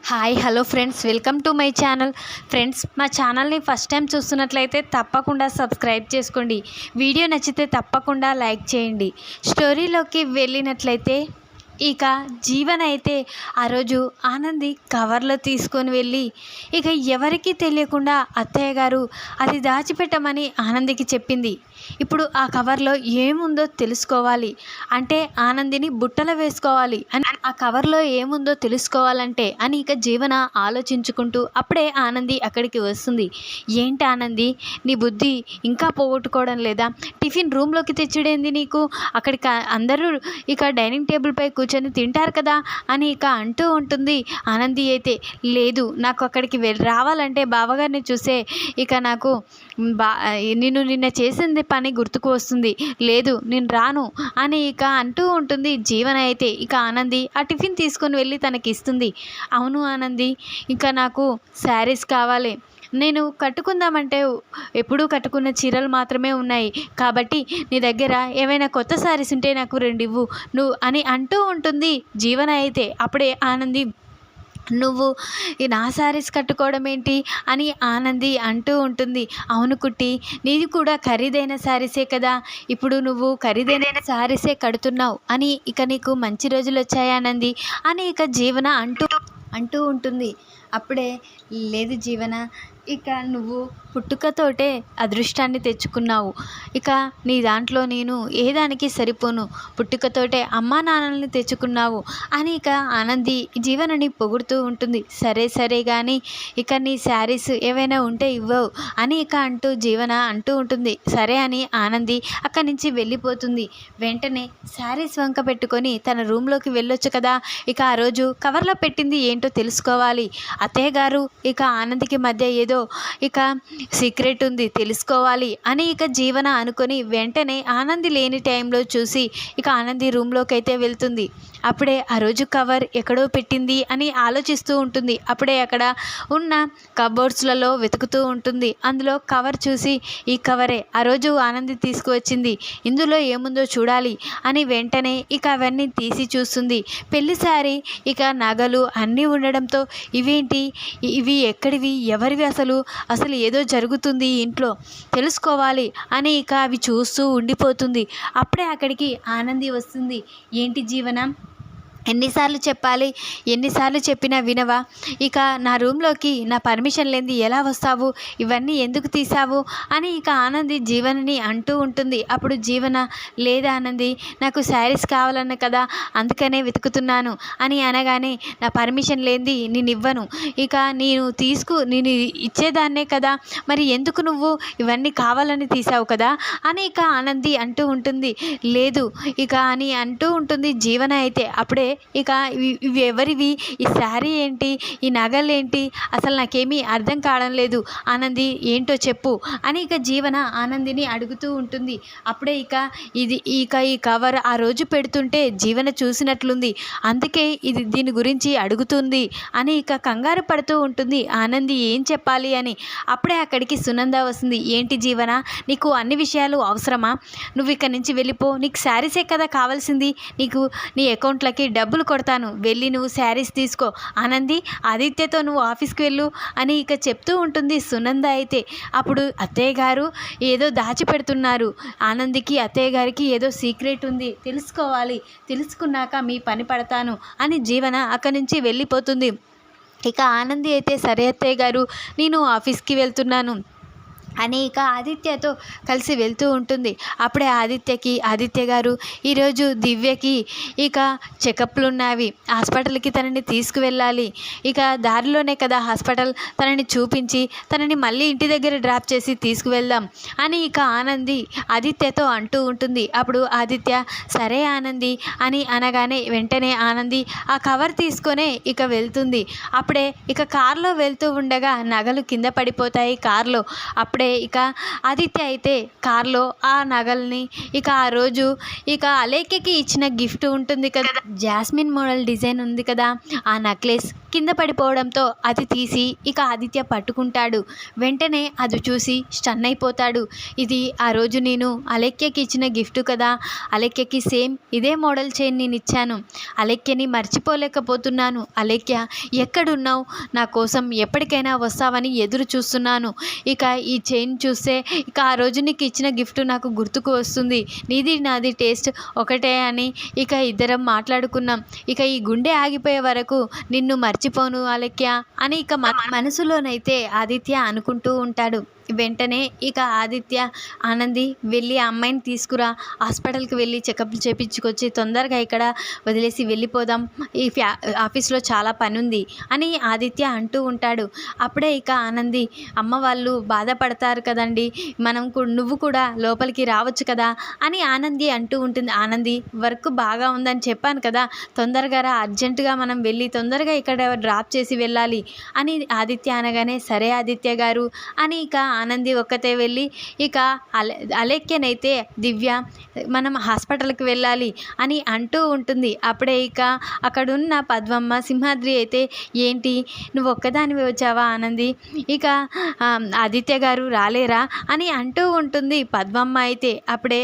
Hi hello friends, welcome to my channel. Friends, మా ఛానల్ని first time చూస్తున్నట్లయితే తప్పకుండా సబ్స్క్రైబ్ చేసుకోండి. వీడియో నచ్చితే తప్పకుండా లైక్ చేయండి. స్టోరీలోకి వెళ్ళినట్లయితే ఇక జీవన్ అయితే ఆ రోజు ఆనంది కవర్లో తీసుకొని వెళ్ళి ఇక ఎవరికీ తెలియకుండా అత్తయ్య గారు అది దాచిపెట్టమని ఆనందికి చెప్పింది. ఇప్పుడు ఆ కవర్లో ఏముందో తెలుసుకోవాలి అంటే ఆనందిని బుట్టలో వేసుకోవాలి అని, ఆ కవర్లో ఏముందో తెలుసుకోవాలంటే అని ఇక జీవన ఆలోచించుకుంటూ అప్పుడే ఆనంది అక్కడికి వస్తుంది. ఏంటి ఆనంది, నీ బుద్ధి ఇంకా పోగొట్టుకోవడం లేదా? టిఫిన్ రూమ్లోకి తెచ్చుడేంది నీకు? అక్కడికి అందరూ ఇక డైనింగ్ టేబుల్ పై కూర్చొని తింటారు కదా అని ఇక అంటూ ఉంటుంది. ఆనంది అయితే లేదు, నాకు అక్కడికి రావాలంటే బావగారిని చూసే ఇక నాకు నిన్న చేసింది పని గుర్తుకు వస్తుంది. లేదు, నేను రాను అని ఇక అంటూ ఉంటుంది. జీవన అయితే ఇక ఆనంది ఆ టిఫిన్ తీసుకొని వెళ్ళి తనకి ఇస్తుంది. అవును ఆనంది, ఇంకా నాకు శారీస్ కావాలి. నేను కట్టుకుందామంటే ఎప్పుడూ కట్టుకున్న చీరలు మాత్రమే ఉన్నాయి. కాబట్టి నీ దగ్గర ఏవైనా కొత్త శారీస్ ఉంటే నాకు 2 ఇవ్వు నువ్వు అని అంటూ ఉంటుంది జీవన అయితే. అప్పుడే ఆనంది, నువ్వు నా శారీస్ కట్టుకోవడం ఏంటి అని ఆనంది అంటూ ఉంటుంది. అవును కుట్టి, నీది కూడా ఖరీదైన శారీసే కదా, ఇప్పుడు నువ్వు ఖరీదైన శారీసే కడుతున్నావు అని ఇక నీకు మంచి రోజులు వచ్చాయి ఆనంది అని ఇక జీవన అంటూ ఉంటుంది. అప్పుడే లేదు జీవన, ఇక నువ్వు పుట్టుకతోటే అదృష్టాన్ని తెచ్చుకున్నావు. ఇక నీ దాంట్లో నేను ఏ దానికి సరిపోను, పుట్టుకతోటే అమ్మా నాన్నల్ని తెచ్చుకున్నావు అని ఇక ఆనంది జీవనని పొగుడుతూ ఉంటుంది. సరే సరే కానీ ఇక నీ శారీస్ ఏవైనా ఉంటే ఇవ్వవు అని ఇక అంటూ జీవన అంటూ ఉంటుంది. సరే అని ఆనంది అక్కడి నుంచి వెళ్ళిపోతుంది. వెంటనే శారీస్ వంక పెట్టుకొని తన రూమ్లోకి వెళ్ళొచ్చు కదా, ఇక ఆ రోజు కవర్లో పెట్టింది ఏంటో తెలుసుకోవాలి. అత్తయ్య గారు ఇక ఆనందికి మధ్య ఏదో ఇక సీక్రెట్ ఉంది, తెలుసుకోవాలి అని ఇక జీవన అనుకొని వెంటనే ఆనంది లేని టైంలో చూసి ఇక ఆనంది రూమ్లోకి అయితే వెళ్తుంది. అప్పుడే ఆ రోజు కవర్ ఎక్కడో పెట్టింది అని ఆలోచిస్తూ ఉంటుంది. అప్పుడే అక్కడ ఉన్న కబోర్డ్స్లలో వెతుకుతూ ఉంటుంది. అందులో కవర్ చూసి ఈ కవరే ఆ రోజు ఆనంది తీసుకువచ్చింది, ఇందులో ఏముందో చూడాలి అని వెంటనే ఇక అవన్నీ తీసి చూస్తుంది. పెళ్లి శారీ ఇక నగలు అన్నీ ఉండడంతో ఇవేంటి, ఇవి ఎక్కడివి, ఎవరివి, అసలు ఏదో జరుగుతుంది ఇంట్లో, తెలుసుకోవాలి అని ఇక అవి చూస్తూ ఉండిపోతుంది. అప్పుడే అక్కడికి ఆనంది వస్తుంది. ఏంటి జీవన, ఎన్నిసార్లు చెప్పాలి, ఎన్నిసార్లు చెప్పినా వినవా? ఇక నా రూమ్లోకి నా పర్మిషన్ లేనిది ఎలా వస్తావు, ఇవన్నీ ఎందుకు తీసావు అని ఇక ఆనంది జీవనని అంటూ ఉంటుంది. అప్పుడు జీవన, లేదా ఆనంది, నాకు శారీస్ కావాలన్న కదా అందుకనే వెతుకుతున్నాను అని అనగానే, నా పర్మిషన్ లేనిది నేను ఇవ్వను, ఇక నేను ఇచ్చేదాన్నే కదా, మరి ఎందుకు నువ్వు ఇవన్నీ కావాలని తీసావు కదా అని ఇక ఆనంది అంటూ ఉంటుంది. లేదు ఇక అని అంటూ ఉంటుంది జీవన అయితే. అప్పుడే ఇక ఇవి ఎవరివి, ఈ శారీ ఏంటి, ఈ నగలేంటి, అసలు నాకేమీ అర్థం కావడం లేదు ఆనంది, ఏంటో చెప్పు అని ఇక జీవన ఆనందిని అడుగుతూ ఉంటుంది. అప్పుడే ఈ కవర్ ఆ రోజు పెడుతుంటే జీవన చూసినట్లుంది, అందుకే దీని గురించి అడుగుతుంది అని ఇక కంగారు పడుతూ ఉంటుంది ఆనంది ఏం చెప్పాలి అని. అప్పుడే అక్కడికి సునంద వస్తుంది. ఏంటి జీవన, నీకు అన్ని విషయాలు అవసరమా? నువ్వు ఇక్కడి నుంచి వెళ్ళిపో, నీకు శారీసే కదా కావాల్సింది, నీకు నీ అకౌంట్లకి డబ్బులు కొడతాను, వెళ్ళి నువ్వు శారీస్ తీసుకో, ఆనంది ఆదిత్యతో నువ్వు ఆఫీస్కి వెళ్ళు అని ఇక చెప్తూ ఉంటుంది సునంద అయితే. అప్పుడు అత్తయ్య గారు ఏదో దాచిపెడుతున్నారు, ఆనందికి అత్తయ్య గారికి ఏదో సీక్రెట్ ఉంది, తెలుసుకోవాలి, తెలుసుకున్నాక మీ పని పడతాను అని జీవన అక్కడి నుంచి వెళ్ళిపోతుంది. ఇక ఆనంది అయితే సరే అత్తయ్య గారు, నేను ఆఫీస్కి వెళ్తున్నాను అని ఇక ఆదిత్యతో కలిసి వెళ్తూ ఉంటుంది. అప్పుడే ఆదిత్య గారు, ఈరోజు దివ్యకి ఇక చెకప్లు ఉన్నవి, హాస్పిటల్కి తనని తీసుకువెళ్ళాలి, ఇక దారిలోనే కదా హాస్పిటల్, తనని చూపించి తనని మళ్ళీ ఇంటి దగ్గర డ్రాప్ చేసి తీసుకువెళ్దాం అని ఇక ఆనంది ఆదిత్యతో అంటూ ఉంటుంది. అప్పుడు ఆదిత్య సరే ఆనంది అని అనగానే వెంటనే ఆనంది ఆ కవర్ తీసుకొనే ఇక వెళ్తుంది. అప్పుడే ఇక కారులో వెళ్తూ ఉండగా నగలు కింద పడిపోతాయి కారులో. అప్పుడే ఇక ఆదిత్య అయితే కార్లో ఆ నగల్ని ఇక ఆ రోజు ఇక అలేఖ్యకి ఇచ్చిన గిఫ్ట్ ఉంటుంది కదా, జాస్మిన్ మోడల్ డిజైన్ ఉంది కదా, ఆ నెక్లెస్ కింద పడిపోవడంతో అది తీసి ఇక ఆదిత్య పట్టుకుంటాడు. వెంటనే అది చూసి స్టన్ అయిపోతాడు. ఇది ఆ రోజు నేను అలేఖ్యకి ఇచ్చిన గిఫ్ట్ కదా, అలేఖ్యకి సేమ్ ఇదే మోడల్ చైన్ నేను ఇచ్చాను. అలేఖ్యని మర్చిపోలేకపోతున్నాను. అలేఖ్య ఎక్కడున్నావు, నా కోసం ఎప్పటికైనా వస్తావని ఎదురు చూస్తున్నాను. ఇక ఈ చైన్ చూస్తే ఇక ఆ రోజు నీకు ఇచ్చిన గిఫ్ట్ నాకు గుర్తుకు వస్తుంది. నీది నాది టేస్ట్ ఒకటే అని ఇక ఇద్దరం మాట్లాడుకున్నాం. ఇక ఈ గుండె ఆగిపోయే వరకు నిన్ను మర్చిపోను అలేఖ్య అని ఇక మనసులోనైతే ఆదిత్య అనుకుంటూ ఉంటాడు. వెంటనే ఇక ఆదిత్య ఆనంది వెళ్ళి ఆ అమ్మాయిని తీసుకురా, హాస్పిటల్కి వెళ్ళి చెకప్ చేయించుకొచ్చి తొందరగా ఇక్కడ వదిలేసి వెళ్ళిపోదాం, ఈ ఆఫీస్లో చాలా పని ఉంది అని ఆదిత్య అంటూ ఉంటాడు. అప్పుడే ఇక ఆనంది అమ్మ వాళ్ళు బాధపడతారు కదండి, నువ్వు కూడా లోపలికి రావచ్చు కదా అని ఆనంది అంటూ ఉంటుంది. ఆనంది వర్క్ బాగా ఉందని చెప్పాను కదా, తొందరగా రా, అర్జెంటుగా మనం వెళ్ళి తొందరగా ఇక్కడ డ్రాప్ చేసి వెళ్ళాలి అని ఆదిత్య అనగానే సరే ఆదిత్య గారు అని ఇక ఆనంది ఒక్కతే వెళ్ళి ఇక అలేఖ్యనైతే దివ్య మనం హాస్పిటల్కి వెళ్ళాలి అని అంటూ ఉంటుంది. అప్పుడే ఇక అక్కడున్న పద్మమ్మ సింహాద్రి అయితే ఏంటి నువ్వు ఒక్కదానివి వచ్చావా ఆనంది, ఇక ఆదిత్య గారు రాలేరా అని అంటూ ఉంటుంది. పద్మమ్మ అయితే అప్పుడే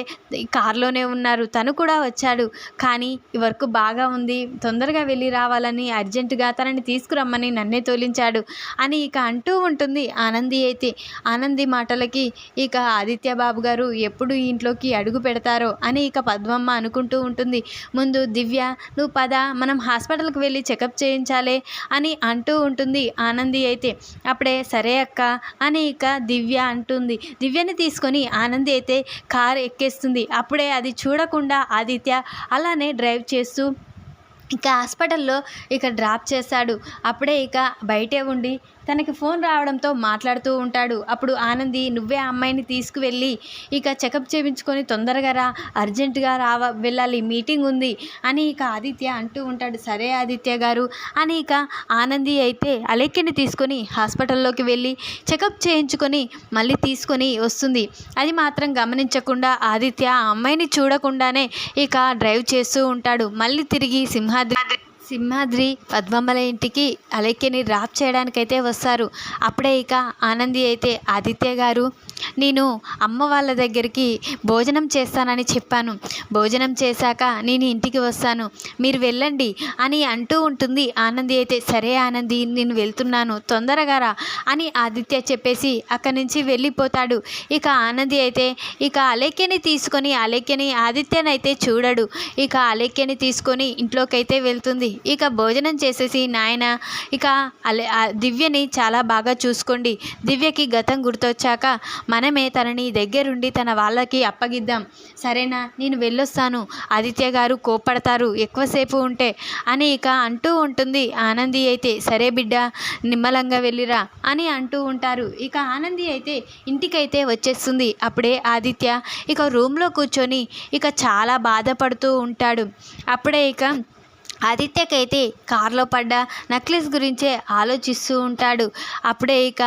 కారులోనే ఉన్నారు, తను కూడా వచ్చాడు, కానీ ఈ వర్క్ బాగా ఉంది, తొందరగా వెళ్ళి రావాలని అర్జెంటుగా తనని తీసుకురమ్మని నన్నే తోలించాడు అని ఇక అంటూ ఉంటుంది ఆనంది అయితే. ఆనంది మాటలకి ఇక ఆదిత్య బాబు గారు ఎప్పుడు ఇంట్లోకి అడుగు పెడతారో అని ఇక పద్మమ్మ అనుకుంటూ ఉంటుంది. ముందు దివ్య నువ్వు పద మనం హాస్పిటల్కి వెళ్ళి చెకప్ చేయించాలే అని అంటూ ఉంటుంది ఆనంది అయితే. అప్పుడే సరే అక్క అని ఇక దివ్య అంటుంది. దివ్యని తీసుకొని ఆనంది అయితే కారు ఎక్కేస్తుంది. అప్పుడే అది చూడకుండా ఆదిత్య అలానే డ్రైవ్ చేస్తూ ఇక హాస్పిటల్లో ఇక డ్రాప్ చేశాడు. అప్పుడే ఇక బయటే ఉండి తనకి ఫోన్ రావడంతో మాట్లాడుతూ ఉంటాడు. అప్పుడు ఆనంది నువ్వే ఆ అమ్మాయిని తీసుకువెళ్ళి ఇక చెకప్ చేయించుకొని తొందరగా రా, అర్జెంటుగా వెళ్ళాలి, మీటింగ్ ఉంది అని ఇక ఆదిత్య అంటూ ఉంటాడు. సరే ఆదిత్య గారు అని ఇక ఆనంది అయితే అలేఖ్యని తీసుకొని హాస్పిటల్లోకి వెళ్ళి చెకప్ చేయించుకొని మళ్ళీ తీసుకొని వస్తుంది. అది మాత్రం గమనించకుండా ఆదిత్య ఆ అమ్మాయిని చూడకుండానే ఇక డ్రైవ్ చేస్తూ ఉంటాడు. మళ్ళీ తిరిగి సింహాద్రి పద్మమ్మల ఇంటికి అలేఖ్యని డ్రాప్ చేయడానికైతే వస్తారు. అప్పుడే ఇక ఆనంది అయితే ఆదిత్య గారు నేను అమ్మ వాళ్ళ దగ్గరికి భోజనం చేస్తానని చెప్పాను, భోజనం చేశాక నేను ఇంటికి వస్తాను, మీరు వెళ్ళండి అని అంటూ ఉంటుంది. ఆనంది అయితే సరే ఆనంది నేను వెళ్తున్నాను, తొందరగా రా అని ఆదిత్య చెప్పేసి అక్కడి నుంచి వెళ్ళిపోతాడు. ఇక ఆనంది అయితే ఇక అలేఖ్యని తీసుకొని ఆదిత్యనైతే చూడడు. ఇక అలేఖ్యని తీసుకొని ఇంట్లోకి అయితే వెళ్తుంది. ఇక భోజనం చేసేసి నాయన ఇక దివ్యని చాలా బాగా చూసుకోండి, దివ్యకి గతం గుర్తొచ్చాక మనమే తనని దగ్గరుండి తన వాళ్ళకి అప్పగిద్దాం, సరేనా నేను వెళ్ళొస్తాను, ఆదిత్య గారు కోప్పడతారు ఎక్కువసేపు ఉంటే అని ఇక అంటూ ఉంటుంది. ఆనంది అయితే సరే బిడ్డ నిమ్మలంగా వెళ్ళిరా అని అంటూ ఉంటారు. ఇక ఆనంది అయితే ఇంటికైతే వచ్చేస్తుంది. అప్పుడే ఆదిత్య ఇక రూమ్లో కూర్చొని ఇక చాలా బాధపడుతూ ఉంటాడు. అప్పుడే ఇక ఆదిత్యకైతే కారులో పడ్డ నెక్లెస్ గురించే ఆలోచిస్తూ ఉంటాడు. అప్పుడే ఇక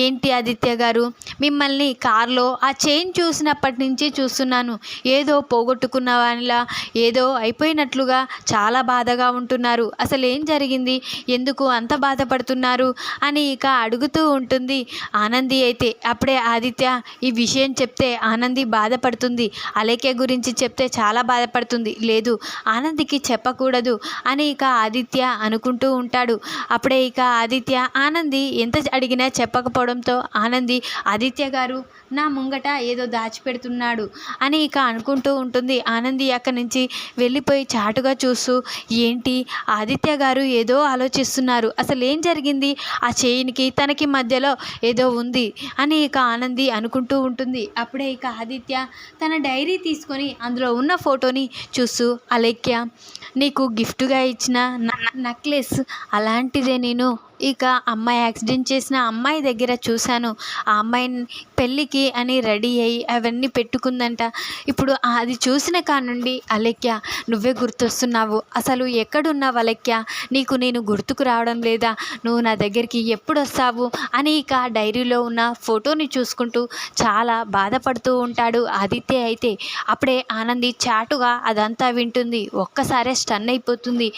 ఏంటి ఆదిత్య గారు మిమ్మల్ని కారులో ఆ చైన్ చూసినప్పటి నుంచి చూస్తున్నాను, ఏదో పోగొట్టుకున్న వానిలా ఏదో అయిపోయినట్లుగా చాలా బాధగా ఉంటున్నారు, అసలు ఏం జరిగింది, ఎందుకు అంత బాధపడుతున్నారు అని ఇక అడుగుతూ ఉంటుంది ఆనంది అయితే. అప్పుడే ఆదిత్య ఈ విషయం చెప్తే ఆనంది బాధపడుతుంది, అలేఖ్య గురించి చెప్తే చాలా బాధపడుతుంది, లేదు ఆనందికి చెప్పకూడదు అని ఇక ఆదిత్య అనుకుంటూ ఉంటాడు. అప్పుడే ఇక ఆదిత్య ఆనంది ఎంత అడిగినా చెప్పకపోవడంతో ఆనంది ఆదిత్య గారు నా ముంగట ఏదో దాచిపెడుతున్నాడు అని ఇక అనుకుంటూ ఉంటుంది. ఆనంది అక్కడి నుంచి వెళ్ళిపోయి చాటుగా చూస్తూ ఏంటి ఆదిత్య గారు ఏదో ఆలోచిస్తున్నారు, అసలు ఏం జరిగింది, ఆ చైన్కి తనకి మధ్యలో ఏదో ఉంది అని ఇక ఆనంది అనుకుంటూ ఉంటుంది. అప్పుడే ఇక ఆదిత్య తన డైరీ తీసుకొని అందులో ఉన్న ఫోటోని చూస్తూ అలేఖ్య నీకు గిఫ్ట్గా ఇచ్చిన నెక్లెస్ అలాంటిదే నేను ఇక అమ్మాయి యాక్సిడెంట్ చేసిన అమ్మాయి దగ్గర చూశాను. ఆ అమ్మాయిని పెళ్ళికి అని రెడీ అయ్యి అవన్నీ పెట్టుకుందంట. ఇప్పుడు అది చూసిన కానుండి అలేఖ్య నువ్వే గుర్తొస్తున్నావు, అసలు ఎక్కడున్నావు అలేఖ్య, నీకు నేను గుర్తుకు రావడం లేదా, నువ్వు నా దగ్గరికి ఎప్పుడు వస్తావు అని ఇక డైరీలో ఉన్న ఫోటోని చూసుకుంటూ చాలా బాధపడుతూ ఉంటాడు ఆదిత్య. అయితే అప్పుడే ఆనంది చాటుగా అదంతా వింటుంది. ఒక్కసారే స్టన్ అయిపోతుంది.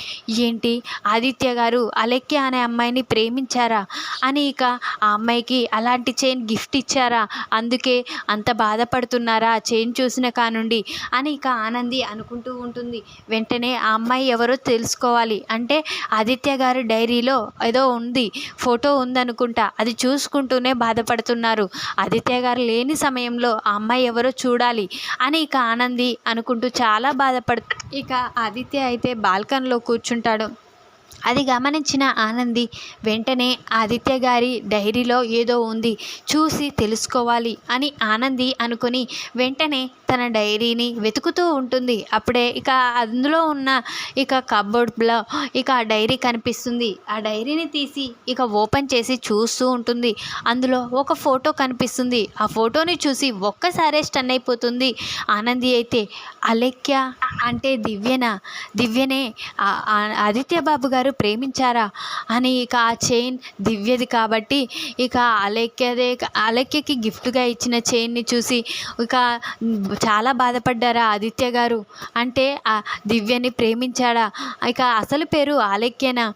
ఏంటి, ఆదిత్య గారు అలేఖ్య అనే అమ్మాయిని ప్రేమించారా అని, ఇక ఆ అమ్మాయికి అలాంటి చైన్ గిఫ్ట్ ఇచ్చారా, అందుకే అంత బాధపడుతున్నారా చైన్ చూసిన కానుండి అని ఇక ఆనంది అనుకుంటూ ఉంటుంది. వెంటనే ఆ అమ్మాయి ఎవరో తెలుసుకోవాలి అంటే ఆదిత్య గారి డైరీలో ఏదో ఉంది, ఫోటో ఉందనుకుంటా, అది చూసుకుంటూనే బాధపడుతున్నారు. ఆదిత్య గారు లేని సమయంలో ఆ అమ్మాయి ఎవరో చూడాలి అని ఇక ఆనంది అనుకుంటూ చాలా ఇక ఆదిత్య అయితే బాల్కనీలో కూర్చుంటాడు. అది గమనించిన ఆనంది వెంటనే ఆదిత్య గారి డైరీలో ఏదో ఉంది, చూసి తెలుసుకోవాలి అని ఆనంది అనుకుని వెంటనే తన డైరీని వెతుకుతూ ఉంటుంది. అప్పుడే ఇక అందులో ఉన్న ఇక కబోర్డ్లో ఇక ఆ డైరీ కనిపిస్తుంది. ఆ డైరీని తీసి ఇక ఓపెన్ చేసి చూస్తూ ఉంటుంది. అందులో ఒక ఫోటో కనిపిస్తుంది. ఆ ఫోటోని చూసి ఒక్కసారే స్టన్ అయిపోతుంది ఆనంది. అయితే అలేఖ్య అంటే దివ్యనే ఆదిత్య బాబు గారు ప్రేమించారా అని, ఇక ఆ చైన్ దివ్యది కాబట్టి ఇక అలేఖ్యకి గిఫ్ట్గా ఇచ్చిన చైన్ని చూసి ఇక చాలా బాధపడ్డారా ఆదిత్య గారు, అంటే ఆ దివ్యని ప్రేమించాడా, ఇక అసలు పేరు అలేఖ్యనా,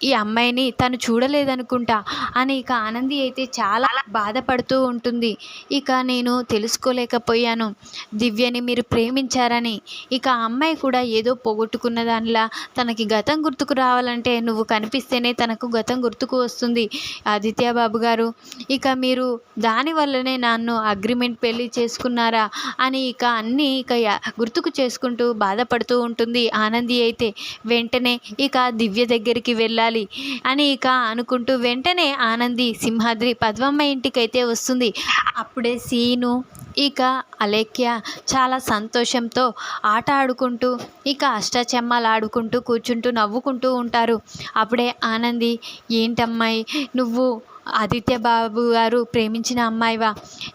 ఈ అమ్మాయిని తను చూడలేదనుకుంటా అని ఇక ఆనంది అయితే చాలా బాధపడుతూ ఉంటుంది. ఇక నేను తెలుసుకోలేకపోయాను దివ్యని మీరు ప్రేమించారని. ఇక ఆ అమ్మాయి కూడా ఏదో పోగొట్టుకున్న దానిలా తనకి గతం గుర్తుకు రావాలంటే నువ్వు కనిపిస్తేనే తనకు గతం గుర్తుకు వస్తుంది ఆదిత్య బాబు గారు, ఇక మీరు దానివల్లనే నన్ను అగ్రిమెంట్ పెళ్ళి చేసుకున్నారా అని ఇక అన్నీ ఇక గుర్తుకు చేసుకుంటూ బాధపడుతూ ఉంటుంది ఆనంది. అయితే వెంటనే ఇక దివ్య దగ్గరికి వెళ్ళాలి అని ఇక అనుకుంటూ వెంటనే ఆనంది సింహాద్రి పద్మమ్మ ఇంటికైతే వస్తుంది. అప్పుడే సీను ఇక అలేఖ్య చాలా సంతోషంతో ఆట ఆడుకుంటూ ఇక అష్టాచెమ్మాలు ఆడుకుంటూ కూర్చుంటూ నవ్వుకుంటూ ఉంటారు. అప్పుడే ఆనంది ఏంటమ్మాయి నువ్వు ఆదిత్య బాబు గారు ప్రేమించిన అమ్మాయివా,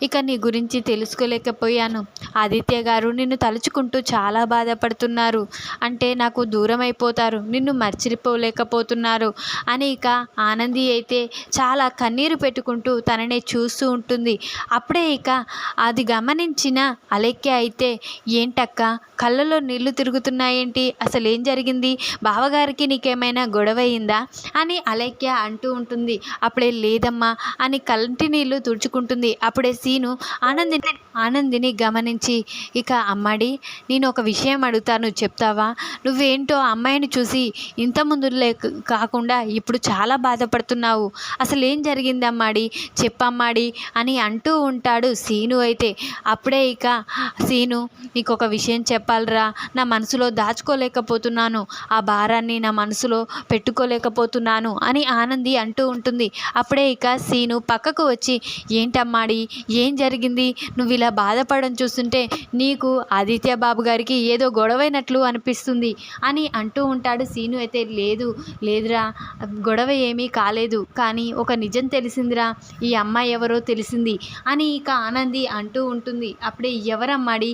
ఇక నీ గురించి తెలుసుకోలేకపోయాను, ఆదిత్య గారు నిన్ను తలుచుకుంటూ చాలా బాధపడుతున్నారు, అంటే నాకు దూరం అయిపోతారు, నిన్ను మర్చిపోలేకపోతున్నారు అని ఇక ఆనంది అయితే చాలా కన్నీరు పెట్టుకుంటూ తననే చూస్తూ ఉంటుంది. అప్పుడే ఇక అది గమనించిన అలేఖ్య అయితే ఏంటక్క కళ్ళలో నీళ్లు తిరుగుతున్నాయేంటి, అసలు ఏం జరిగింది, బావగారికి నీకేమైనా గొడవ అయిందా అని అలేఖ్య అంటూ ఉంటుంది. అప్పుడే లేదమ్మా అని కంటి నీళ్లు తుడుచుకుంటుంది. అప్పుడే సీను ఆనందిని గమనించి ఇక అమ్మాడి నేను ఒక విషయం అడుగుతాను చెప్తావా, నువ్వేంటో అమ్మాయిని చూసి ఇంత ముందు కాకుండా ఇప్పుడు చాలా బాధపడుతున్నావు, అసలు ఏం జరిగింది అమ్మాడి చెప్పమ్మాడి అని అంటూ ఉంటాడు సీను. అయితే అప్పుడే ఇక సీను నీకు ఒక విషయం చెప్పాలిరా, నా మనసులో దాచుకోలేకపోతున్నాను, ఆ భారాన్ని నా మనసులో పెట్టుకోలేకపోతున్నాను అని ఆనంది అంటూ ఉంటుంది. అప్పుడే ఇక సీను పక్కకు వచ్చి ఏంటమ్మాడి ఏం జరిగింది, నువ్వు ఇలా బాధపడడం చూస్తుంటే నీకు ఆదిత్య బాబు గారికి ఏదో గొడవైనట్లు అనిపిస్తుంది అని అంటూ ఉంటాడు సీను. అయితే లేదురా గొడవ ఏమీ కాలేదు, కానీ ఒక నిజం తెలిసిందిరా, ఈ అమ్మాయి ఎవరో తెలిసింది అని ఇక ఆనంది అంటూ ఉంటుంది. అప్పుడే ఎవరమ్మాడి,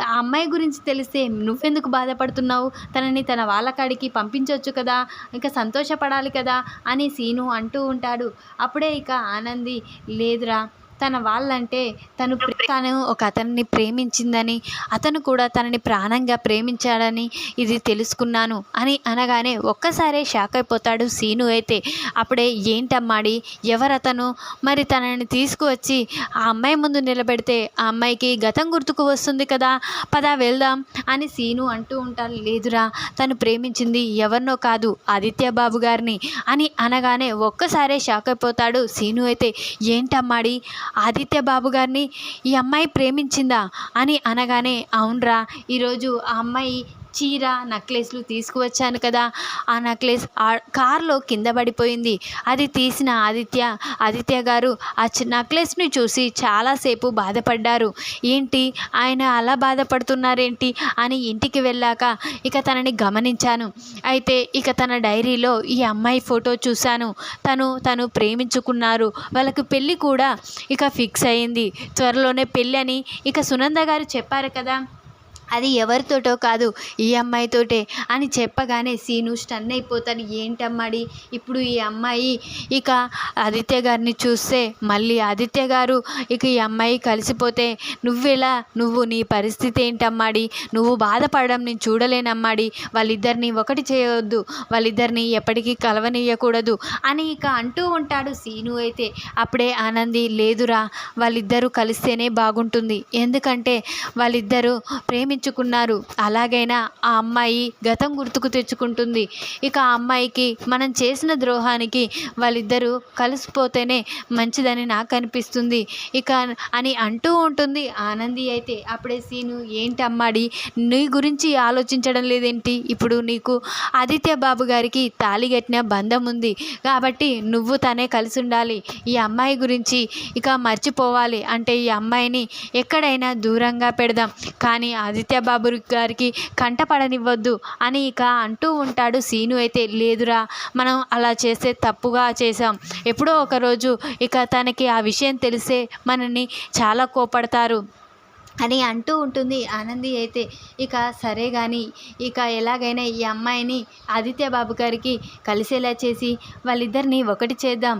ఆ అమ్మాయి గురించి తెలిస్తే నువ్వెందుకు బాధపడుతున్నావు, తనని తన వాళ్ళ కాడికి పంపించవచ్చు కదా, ఇంకా సంతోషపడాలి కదా అని సీను అంటూ ఉంటాడు. అప్పుడే ఇక ఆనంది లేదురా తన వాళ్ళంటే తను ఒక అతన్ని ప్రేమించిందని, అతను కూడా తనని ప్రాణంగా ప్రేమించాడని ఇది తెలుసుకున్నాను అని అనగానే ఒక్కసారే షాక్ అయిపోతాడు సీను. అయితే అప్పుడే ఏంటమ్మాడి ఎవరతను, మరి తనని తీసుకువచ్చి ఆ అమ్మాయి ముందు నిలబెడితే ఆ అమ్మాయికి గతం గుర్తుకు వస్తుంది కదా, పదా వెళ్దాం అని సీను అంటూ ఉంటాడు. లేదురా తను ప్రేమించింది ఎవరినో కాదు ఆదిత్య బాబు గారిని అని అనగానే ఒక్కసారే షాక్ అయిపోతాడు సీను. అయితే ఏంటమ్మాడి ఆదిత్య బాబు గారిని ఈ అమ్మాయి ప్రేమించిందా అని అనగానే అవునరా, ఈరోజు ఆ అమ్మాయి చీర నెక్లెస్లు తీసుకువచ్చాను కదా, ఆ నెక్లెస్ ఆ కార్లో కింద పడిపోయింది. అది తీసిన ఆదిత్య గారు ఆ నెక్లెస్ని చూసి చాలాసేపు బాధపడ్డారు. ఏంటి ఆయన అలా బాధపడుతున్నారేంటి అని ఇంటికి వెళ్ళాక ఇక తనని గమనించాను. అయితే ఇక తన డైరీలో ఈ అమ్మాయి ఫోటో చూశాను. తను ప్రేమించుకున్నారు, వాళ్ళకి పెళ్ళి కూడా ఇక ఫిక్స్ అయింది, త్వరలోనే పెళ్ళి అని ఇక సునంద గారు చెప్పారు కదా, అది ఎవరితోటో కాదు ఈ అమ్మాయితోటే అని చెప్పగానే సీను స్టన్ అయిపోతాను. ఏంటమ్మాడి ఇప్పుడు ఈ అమ్మాయి ఇక ఆదిత్య గారిని చూస్తే మళ్ళీ ఆదిత్య గారు ఇక ఈ అమ్మాయి కలిసిపోతే నువ్వు నీ పరిస్థితి ఏంటమ్మాడి, నువ్వు బాధపడడం నేను చూడలేనమ్మాడి, వాళ్ళిద్దరిని ఒకటి చేయవద్దు, వాళ్ళిద్దరిని ఎప్పటికీ కలవనీయకూడదు అని ఇక అంటూ ఉంటాడు సీను. అయితే అప్పుడే ఆనంది, లేదురా వాళ్ళిద్దరూ కలిస్తేనే బాగుంటుంది, ఎందుకంటే వాళ్ళిద్దరూ ప్రేమించుకున్నారు, అలాగైనా ఆ అమ్మాయి గతం గుర్తుకు తెచ్చుకుంటుంది, ఇక ఆ అమ్మాయికి మనం చేసిన ద్రోహానికి వాళ్ళిద్దరూ కలిసిపోతేనే మంచిదని నాకు అనిపిస్తుంది ఇక అని అంటూ ఉంటుంది ఆనంది. అయితే అప్పుడే సీను, ఏంటి అమ్మాడి నీ గురించి ఆలోచించడం లేదేంటి, ఇప్పుడు నీకు ఆదిత్య బాబు గారికి తాళి కట్టిన బంధం ఉంది కాబట్టి నువ్వు తనే కలిసి ఉండాలి, ఈ అమ్మాయి గురించి ఇక మర్చిపోవాలి అంటే ఈ అమ్మాయిని ఎక్కడైనా దూరంగా పెడదాం, కానీ ఆదిత్య బాబు గారికి కంటపడనివ్వద్దు అని ఇక అంటూ ఉంటాడు సీను. అయితే లేదురా మనం అలా చేస్తే తప్పుగా చేసాం, ఎప్పుడో ఒకరోజు ఇక తనకి ఆ విషయం తెలిసే మనని చాలా కోపడతారు అని అంటూ ఉంటుంది ఆనంది. అయితే ఇక సరే కానీ ఇక ఎలాగైనా ఈ అమ్మాయిని ఆదిత్య బాబు గారికి కలిసేలా చేసి వాళ్ళిద్దరిని ఒకటి చేద్దాం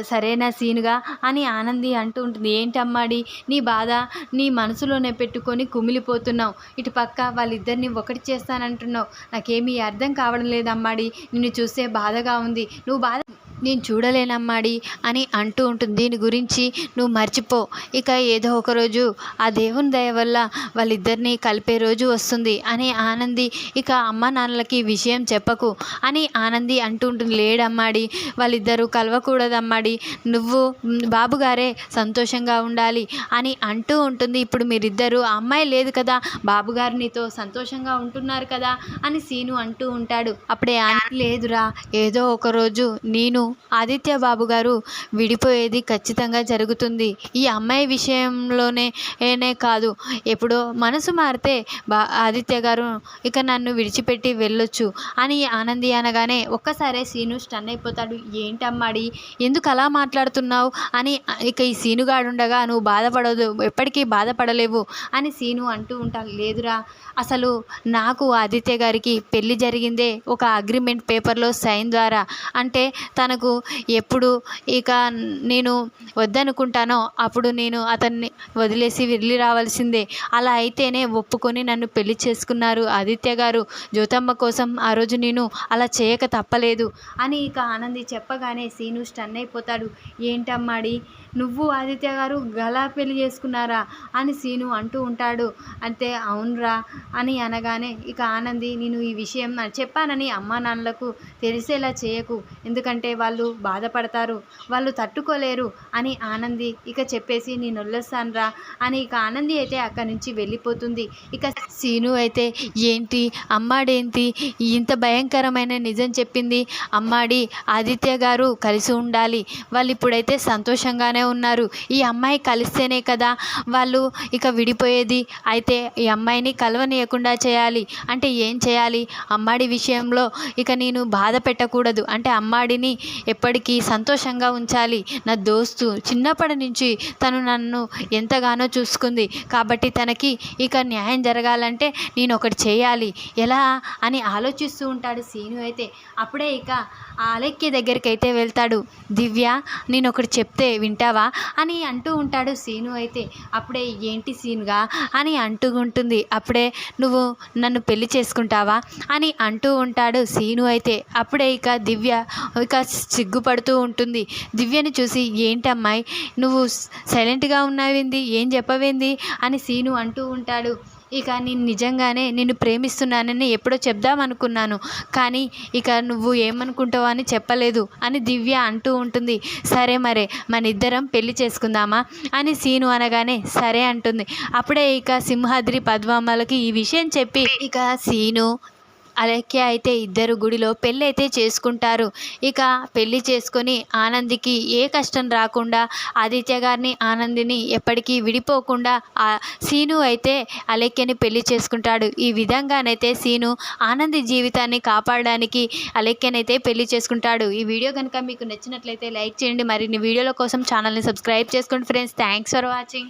సరేనా సీనుగా అని ఆనంది అంటూ ఉంటుంది. ఏంటమ్మాడి నీ బాధ నీ మనసులోనే పెట్టుకొని కుమిలిపోతున్నావు, ఇటు పక్క వాళ్ళిద్దరిని ఒకటి చేస్తానంటున్నావు, నాకేమీ అర్థం కావడం లేదమ్మాడి, నిన్ను చూస్తే బాధగా ఉంది, నువ్వు బాధ నేను చూడలేనమ్మాడి అని అంటూ ఉంటుంది. దీని గురించి నువ్వు మర్చిపో, ఇక ఏదో ఒకరోజు ఆ దేవుని దయ వల్ల వాళ్ళిద్దరినీ కలిపే రోజు వస్తుంది అని ఆనంది ఇక అమ్మ నాన్నలకి విషయం చెప్పకు అని ఆనంది అంటూ ఉంటుంది. లేడమ్మాడి వాళ్ళిద్దరూ కలవకూడదమ్మాడి, నువ్వు బాబుగారే సంతోషంగా ఉండాలి అని అంటూ ఉంటుంది. ఇప్పుడు మీరిద్దరూ అమ్మాయి లేదు కదా, బాబుగారు నీతో సంతోషంగా ఉంటున్నారు కదా అని సీను అంటూ ఉంటాడు. అప్పుడే లేదురా ఏదో ఒకరోజు నేను ఆదిత్య బాబు గారు విడిపోయేది ఖచ్చితంగా జరుగుతుంది, ఈ అమ్మాయి విషయంలోనే కాదు, ఎప్పుడో మనసు మారితే ఆదిత్య గారు ఇక నన్ను విడిచిపెట్టి వెళ్ళొచ్చు అని ఆనంది అనగానే ఒక్కసారే సీను స్టన్ అయిపోతాడు. ఏంటమ్మాడి ఎందుకు అలా మాట్లాడుతున్నావు అని ఇక ఈ సీనుగాడుండగా నువ్వు బాధపడదు, ఎప్పటికీ బాధపడలేవు అని సీను అంటూ ఉంటాను. లేదురా అసలు నాకు ఆదిత్య గారికి పెళ్ళి జరిగిందే ఒక అగ్రిమెంట్ పేపర్లో సైన్ ద్వారా, అంటే తనకు ఎప్పుడు ఇక నేను వద్దనుకుంటానో అప్పుడు నేను అతన్ని వదిలేసి వెళ్ళి రావాల్సిందే, అలా అయితేనే ఒప్పుకొని నన్ను పెళ్లి చేసుకున్నారు ఆదిత్య గారు, జ్యోతమ్మ కోసం ఆ రోజు నేను అలా చేయక తప్పలేదు అని ఇక ఆనంది చెప్పగానే సీను స్టన్ అయిపోతాడు. ఏంటమ్మాడి నువ్వు ఆదిత్య గారు గలా పెళ్లి చేసుకున్నారా అని సీను అంటూ ఉంటాడు. అంతే అవునరా అని అనగానే ఇక ఆనంది, నేను ఈ విషయం చెప్పానని అమ్మా నాన్నలకు తెలిసేలా చేయకు, ఎందుకంటే వాళ్ళు బాధపడతారు, వాళ్ళు తట్టుకోలేరు అని ఆనంది ఇక చెప్పేసి నేను వదిలేస్తానురా అని ఇక ఆనంది అయితే అక్కడి నుంచి వెళ్ళిపోతుంది. ఇక సీను అయితే ఏంటి అమ్మాడేంటి ఇంత భయంకరమైన నిజం చెప్పింది, అమ్మాడి ఆదిత్య గారు కలిసి ఉండాలి, వాళ్ళు ఇప్పుడైతే సంతోషంగానే ఉన్నారు, ఈ అమ్మాయి కలిస్తేనే కదా వాళ్ళు ఇక విడిపోయేది, అయితే ఈ అమ్మాయిని కలవనీయకుండా చేయాలి, అంటే ఏం చేయాలి, అమ్మాడి విషయంలో ఇక నేను బాధ పెట్టకూడదు, అంటే అమ్మాడిని ఎప్పటికీ సంతోషంగా ఉంచాలి, నా దోస్తు చిన్నప్పటి నుంచి తను నన్ను ఎంతగానో చూసుకుంది కాబట్టి తనకి ఇక న్యాయం జరగాలంటే నేను ఒకటి చేయాలి, ఎలా అని ఆలోచిస్తూ ఉంటాడు సీను. అయితే అప్పుడే ఇక అలెక్కి దగ్గరికి అయితే వెళ్తాడు. దివ్య నేను ఒకటి చెప్తే వింటావా అని అంటూ ఉంటాడు సీను. అయితే అప్పుడే ఏంటి సీనుగా అని అంటూ ఉంటుంది. అప్పుడే నువ్వు నన్ను పెళ్లి చేసుకుంటావా అని అంటూ ఉంటాడు సీను. అయితే అప్పుడే ఇక దివ్య ఇక సిగ్గుపడుతూ ఉంటుంది. దివ్యని చూసి ఏంటమ్మాయి నువ్వు సైలెంట్గా ఉన్నావేంది, ఏం చెప్పవేంది అని సీను అంటూ ఉంటాడు. ఇక నేను నిజంగానే నిన్ను ప్రేమిస్తున్నానని ఎప్పుడో చెప్దామనుకున్నాను, కానీ ఇక నువ్వు ఏమనుకుంటావో అని చెప్పలేదు అని దివ్య అంటూ ఉంటుంది. సరే మరే మనిద్దరం పెళ్లి చేసుకుందామా అని సీను అనగానే సరే అంటుంది. అప్పుడే ఇక సింహాద్రి పద్మామలకి ఈ విషయం చెప్పి ఇక సీను అలెక్య అయితే ఇద్దరు గుడిలో పెళ్ళి అయితే చేసుకుంటారు. ఇక పెళ్ళి చేసుకొని ఆనందికి ఏ కష్టం రాకుండా ఆదిత్య గారిని ఆనందిని ఎప్పటికీ విడిపోకుండా సీను అయితే అలెక్యని పెళ్లి చేసుకుంటాడు. ఈ విధంగానైతే సీను ఆనంది జీవితాన్ని కాపాడడానికి అలెక్యనైతే పెళ్లి చేసుకుంటాడు. ఈ వీడియో కనుక మీకు నచ్చినట్లయితే లైక్ చేయండి. మరిన్ని వీడియోల కోసం ఛానల్ని సబ్స్క్రైబ్ చేసుకోండి ఫ్రెండ్స్. Thanks for watching.